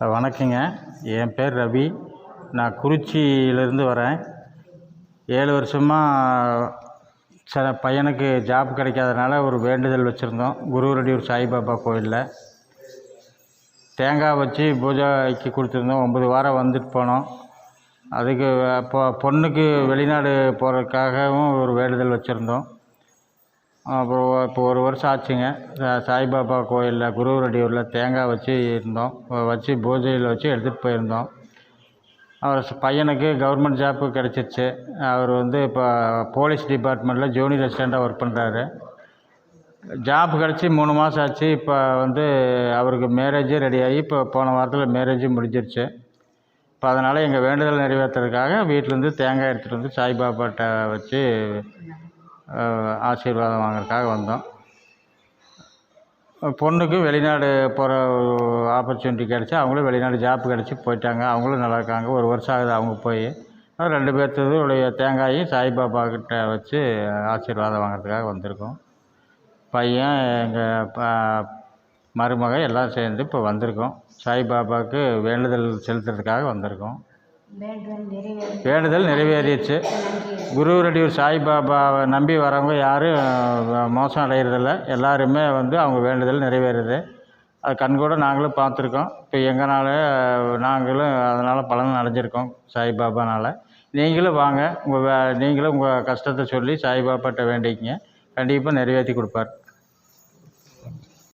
வணக்கங்க. என் பேர் ரவி. நான் குறிச்சியிலேருந்து வரேன். 7 வருஷமாக பையனுக்கு ஜாப் கிடைக்காதனால ஒரு வேண்டுதல் வச்சுருந்தோம். குருவரடியூர் சாய்பாபா கோயிலில் தேங்காய் வச்சு பூஜைக்கு கொடுத்துருந்தோம். 9 வாரம் வந்துட்டு போனோம். அதுக்கு பொண்ணுக்கு வெளிநாடு போகிறதுக்காகவும் ஒரு வேண்டுதல் வச்சுருந்தோம். அப்புறம் இப்போ 1 வருஷம் ஆச்சுங்க. சாய்பாபா கோயிலில் குருவரடியூரில் தேங்காய் வச்சு இருந்தோம். வச்சு பூஜையில் வச்சு எடுத்துகிட்டு போயிருந்தோம். அவர் பையனுக்கு கவர்மெண்ட் ஜாப்பு கிடச்சிருச்சு. அவர் இப்போ போலீஸ் டிபார்ட்மெண்ட்டில் ஜூனியர் அசிஸ்டண்ட்டாக ஒர்க் பண்ணுறாரு. ஜாப் கிடச்சி 3 மாதம் ஆச்சு. இப்போ அவருக்கு மேரேஜே ரெடி ஆகி இப்போ போன வாரத்தில் மேரேஜும் முடிஞ்சிருச்சு. இப்போ அதனால் எங்கள் வேண்டுதல் நிறைவேற்றுறதுக்காக வீட்டிலேருந்து தேங்காய் எடுத்துகிட்டு வந்து சாய்பாபாட்ட வச்சு ஆசீர்வாதம் வாங்குறதுக்காக வந்தோம். பொண்ணுக்கு வெளிநாடு போகிற ஆப்பர்ச்சுனிட்டி கிடச்சி அவங்களும் வெளிநாடு ஜாப் கிடச்சி போயிட்டாங்க. அவங்களும் நல்லா இருக்காங்க. 1 வருஷம் ஆகுது அவங்க போய். 2 பேர்த்துடைய தேங்காயும் சாய்பாபா கிட்ட வச்சு ஆசீர்வாதம் வாங்குறதுக்காக வந்திருக்கோம். பையன் எங்கள் மருமக எல்லாம் சேர்ந்து இப்போ வந்திருக்கோம். சாய்பாபாவுக்கு வேண்டுதல் செலுத்துறதுக்காக வந்திருக்கோம். வேண்டுதல் நிறைவேறிடுச்சு. குருவரடியூர் சாய்பாபாவை நம்பி வரவங்க யாரும் மோசம் அடைகிறதில்ல. எல்லாருமே அவங்க வேண்டுதல் நிறைவேறுது. அது கண்கூட நாங்களும் பார்த்துருக்கோம். இப்போ எங்களால் நாங்களும் அதனால் பலன் அடைஞ்சிருக்கோம் சாய்பாபானால். நீங்களும் வாங்க. நீங்களும் உங்கள் கஷ்டத்தை சொல்லி சாய்பாபாட்ட வேண்டிக்கிங்க. கண்டிப்பாக நிறைவேற்றி கொடுப்பார்.